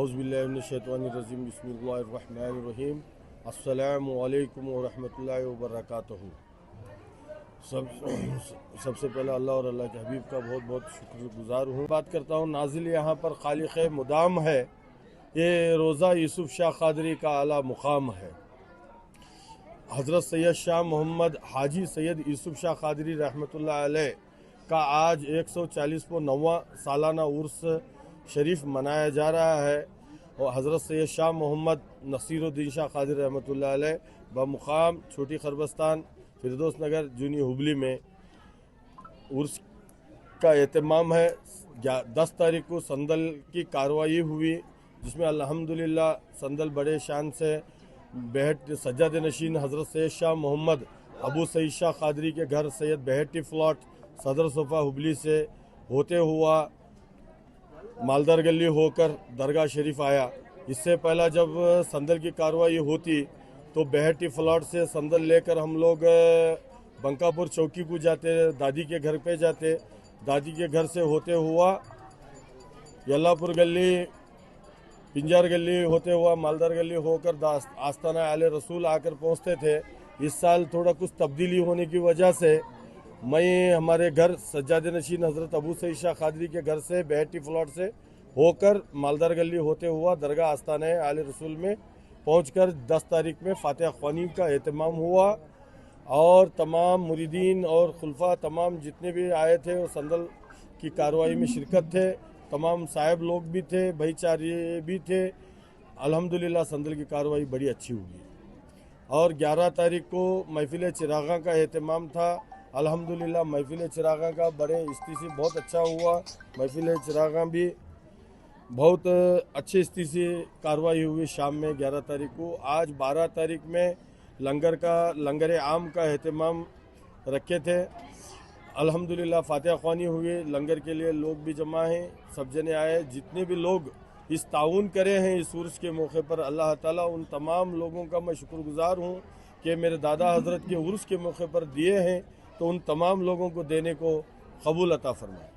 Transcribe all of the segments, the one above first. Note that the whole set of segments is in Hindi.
औज़ुबिल्लाहिमिनश्शैतानिर्रजीम बिस्मिल्लाहिर्रहमानिर्रहीम अस्सलामु अलैकुम वरहमतुल्लाहि वबरकातुहू। सबसे पहले अल्लाह और अल्लाह के हबीब का बहुत बहुत शुक्रगुजार हूँ। बात करता हूँ नाजिल यहाँ पर खालिक़ मुदाम है, ये रोज़ा यूसुफ शाह क़ादरी का आला मुकाम है। हज़रत सैयद शाह मोहम्मद हाजी सैयद यूसुफ शाह क़ादरी रहमतुल्लाह अलैह का आज 149वां सालाना उर्स शरीफ मनाया जा रहा है और हज़रत सैयद शाह मोहम्मद नसीरुद्दीन शाह क़ादरी रहमतुल्लाह अलैह बमुक़ाम छोटी खरबस्तान फिरदौस नगर जूनी हुबली में उर्स का एहतमाम है। 10 तारीख को संदल की कार्रवाई हुई, जिसमें अल्हम्दुलिल्लाह संदल बड़े शान से बेहट सज्जाद नशीन हज़रत सैयद शाह मोहम्मद अबू सईद शाह क़ादरी के घर सैयद बेहटी प्लॉट सदर सोफ़ा हुबली से होते हुआ मालदार गली होकर दरगाह शरीफ आया। इससे पहला जब संदल की कार्रवाई होती तो बेहटी प्लॉट से संदल लेकर हम लोग बंकापुर चौकी को जाते, दादी के घर पे जाते, दादी के घर से होते हुआ यल्लापुर गली पिंजार गली होते हुआ मालदार गली होकर आस्ताना आले रसूल आकर पहुंचते थे। इस साल थोड़ा कुछ तब्दीली होने की वजह से मैं हमारे घर सज्जाद नशीन हज़रत अबू सईद शाह क़ादरी के घर से बेहटी प्लॉट से होकर मालदार गली होते हुआ दरगाह आस्ताना आले रसूल में पहुंचकर 10 तारीख में फातिहा ख्वानी का एहतमाम हुआ और तमाम मुरीदीन और खुलफा तमाम जितने भी आए थे वो संदल की कार्रवाई में शिरकत थे। तमाम साहब लोग भी थे, भाईचारे भी थे। अल्हम्दुलिल्लाह संदल की कार्रवाई बड़ी अच्छी हुई और 11 तारीख को महफिल चिरागा का एहतमाम था। अल्हम्दुलिल्लाह महफिल चिरागा का बड़े स्थिति से बहुत अच्छा हुआ। महफिल चिरागा भी बहुत अच्छी स्थिति से कार्रवाई हुई शाम में 11 तारीख को। आज 12 तारीख में लंगर आम का एहतमाम रखे थे। अल्हम्दुलिल्लाह फातिहा ख्वानी हुई, लंगर के लिए लोग भी जमा हैं, सब जने आए। जितने भी लोग इस ताउन करे हैं इस उर्स के मौके पर, अल्लाह ताला उन तमाम लोगों का मैं शुक्रगुजार हूँ कि मेरे दादा हज़रत के उर्स के मौके पर दिए हैं, तो उन तमाम लोगों को देने को कबूल अता फरमाए।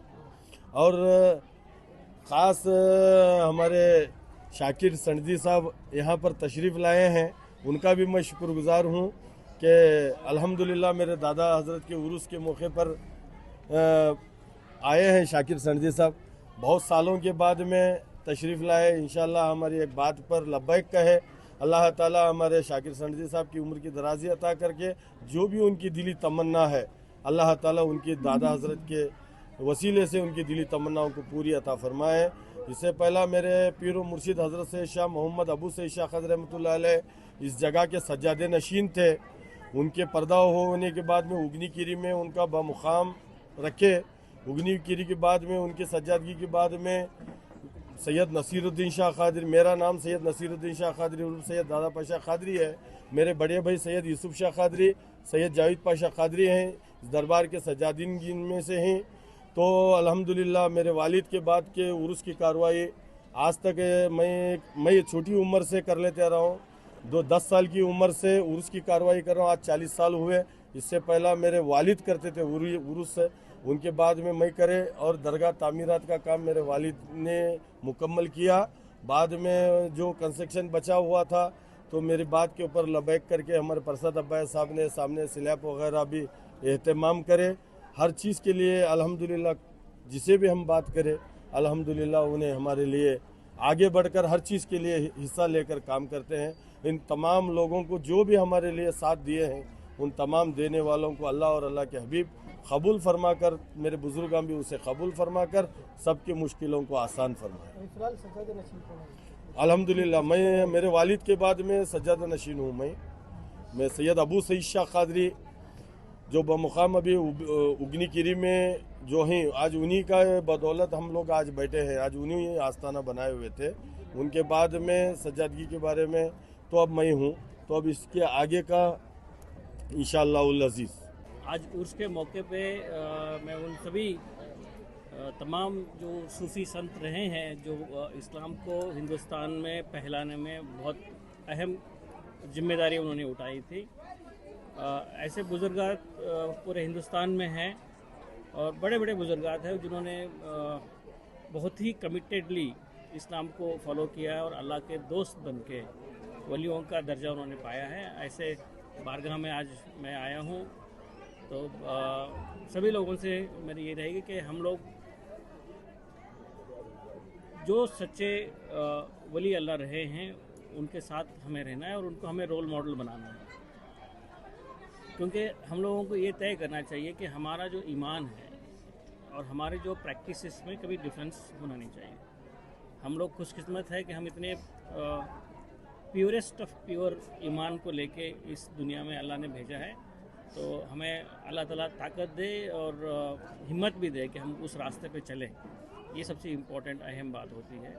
और ख़ास हमारे शाकिर सनदी साहब यहाँ पर तशरीफ़ लाए हैं, उनका भी मैं शुक्रगुजार हूँ कि अल्हम्दुलिल्लाह मेरे दादा हज़रत के उर्स के मौके पर आए हैं। शाकिर सनदी साहब बहुत सालों के बाद में तशरीफ़ लाए। इंशाअल्लाह हमारी एक बात पर लब्बैक कहे। अल्लाह ताला हमारे शाकिर सनदी साहब की उम्र की दराज़ी अता करके जो भी उनकी दिली तमन्ना है अल्लाह ताला उनकी दादा हज़रत के वसीले से उनकी दिली तमन्नाओं को पूरी अता फरमाए। इससे पहला मेरे पीर व मुर्शिद हज़रत सैयद शाह मोहम्मद अबू सईद शाह क़ादरी रहमतुल्लाह अलैह इस जगह के सज्जाद नशीन थे। उनके पर्दा होने के बाद में उगनी कीरी में उनका बमुक़ाम रखे। उगनी कीरी के बाद में उनकी सज्जादगी के बाद में सैयद नसीरुद्दीन शाह क़ादरी, मेरा नाम सैयद नसीरुद्दीन शाह क़ादरी उर्फ सैयद दादा पाशा क़ादरी है। मेरे बड़े भाई सैयद यूसुफ शाह क़ादरी सैयद जावेद पाशा क़ादरी हैं, इस दरबार के सज्जादीन में से हैं। तो अल्हम्दुलिल्लाह मेरे वालिद के बाद के उर्स की कार्रवाई आज तक मैं छोटी उम्र से कर लेते रहा हूँ। 10 साल की उम्र से उर्स की कार्रवाई कर रहा हूँ, आज 40 साल हुए। इससे पहला मेरे वालिद करते थे उर्स, उनके बाद में मैं करे और दरगाह तामीरात का काम मेरे वालिद ने मुकम्मल किया। बाद में जो कंस्ट्रक्शन बचा हुआ था तो मेरी बात के ऊपर लबैक करके हमारे परसद अब्बास साहब ने सामने स्लैब वगैरह भी एहतमाम करे। हर चीज़ के लिए अल्हम्दुलिल्लाह जिसे भी हम बात करें अल्हम्दुलिल्लाह उन्हें हमारे लिए आगे बढ़कर हर चीज़ के लिए हिस्सा लेकर काम करते हैं। इन तमाम लोगों को जो भी हमारे लिए साथ दिए हैं उन तमाम देने वालों को अल्लाह और अल्लाह के हबीब कबूल फरमा कर, मेरे बुजुर्गां भी उसे कबूल फरमा कर सबकी मुश्किलों को आसान फरमाए। अल्हम्दुलिल्लाह मैं मेरे वालिद के बाद में सज्जाद नशीन हूँ। मैं सैयद अबू सईद शाह क़ादरी जो बमुक़ाम अभी उगनी कीरी में जो हैं, आज उन्हीं का बदौलत हम लोग आज बैठे हैं। आज उन्हीं आस्थाना बनाए हुए थे। उनके बाद में सज्जादगी के बारे में तो अब मैं हूँ, तो अब इसके आगे का इंशाअल्लाह अज़ीज़। आज उर्स के मौके पे मैं उन सभी तमाम जो सूफ़ी संत रहे हैं जो इस्लाम को हिंदुस्तान में फैलाने में बहुत अहम जिम्मेदारी उन्होंने उठाई थी, ऐसे बुजुर्गात पूरे हिंदुस्तान में हैं और बड़े बड़े बुजुर्गात हैं जिन्होंने बहुत ही कमिटेडली इस्लाम को फॉलो किया है और अल्लाह के दोस्त बन के वलियों का दर्जा उन्होंने पाया है। ऐसे बारगाह में आज मैं आया हूँ, तो सभी लोगों से मेरी ये रहेगी कि हम लोग जो सच्चे वली अल्लाह रहे हैं उनके साथ हमें रहना है और उनको हमें रोल मॉडल बनाना है, क्योंकि हम लोगों को ये तय करना चाहिए कि हमारा जो ईमान है और हमारे जो प्रैक्टिसेस में कभी डिफरेंस होना नहीं चाहिए। हम लोग खुशकिस्मत है कि हम इतने प्योरेस्ट ऑफ प्योर ईमान को लेके इस दुनिया में अल्लाह ने भेजा है, तो हमें अल्लाह ताला ताकत दे और हिम्मत भी दे कि हम उस रास्ते पे चलें। ये सबसे इम्पोर्टेंट अहम बात होती है।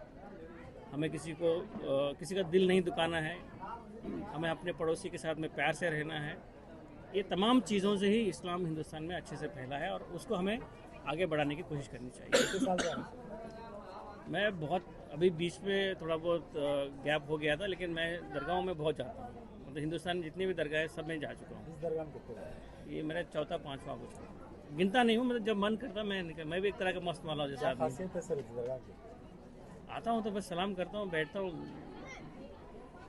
हमें किसी का दिल नहीं दुखाना है, हमें अपने पड़ोसी के साथ में प्यार से रहना है। ये तमाम चीज़ों से ही इस्लाम हिंदुस्तान में अच्छे से फैला है और उसको हमें आगे बढ़ाने की कोशिश करनी चाहिए। मैं बहुत अभी बीच में थोड़ा बहुत गैप हो गया था, लेकिन मैं दरगाहों में बहुत जाता हूँ। मतलब हिंदुस्तान में जितनी भी दरगाह है सब में जा चुका हूँ। इस दरगाह में कितने ये मेरा चौथा पांचवा कुछ गिनता नहीं हूँ। मतलब जब मन करता मैं भी एक तरह का मस्त माला जैसा आदमी। खासियत है सर इस दरगाह की? आता हूँ तो बस सलाम करता हूँ, बैठता हूँ।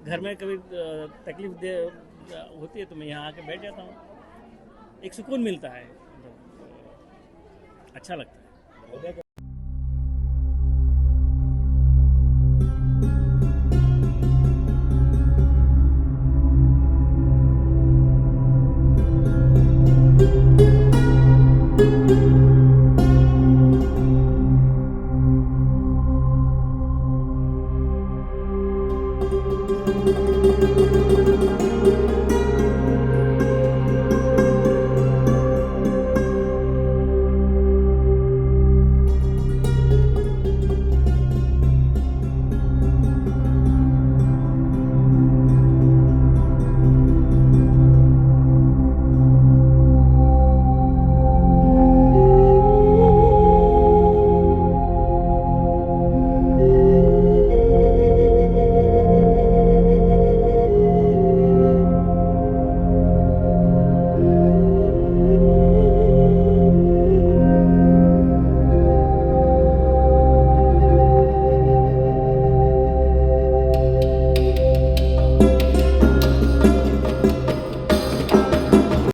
घर में कभी तकलीफ दे होती है तो मैं यहाँ आके बैठ जाता हूँ। एक सुकून मिलता है, अच्छा लगता है।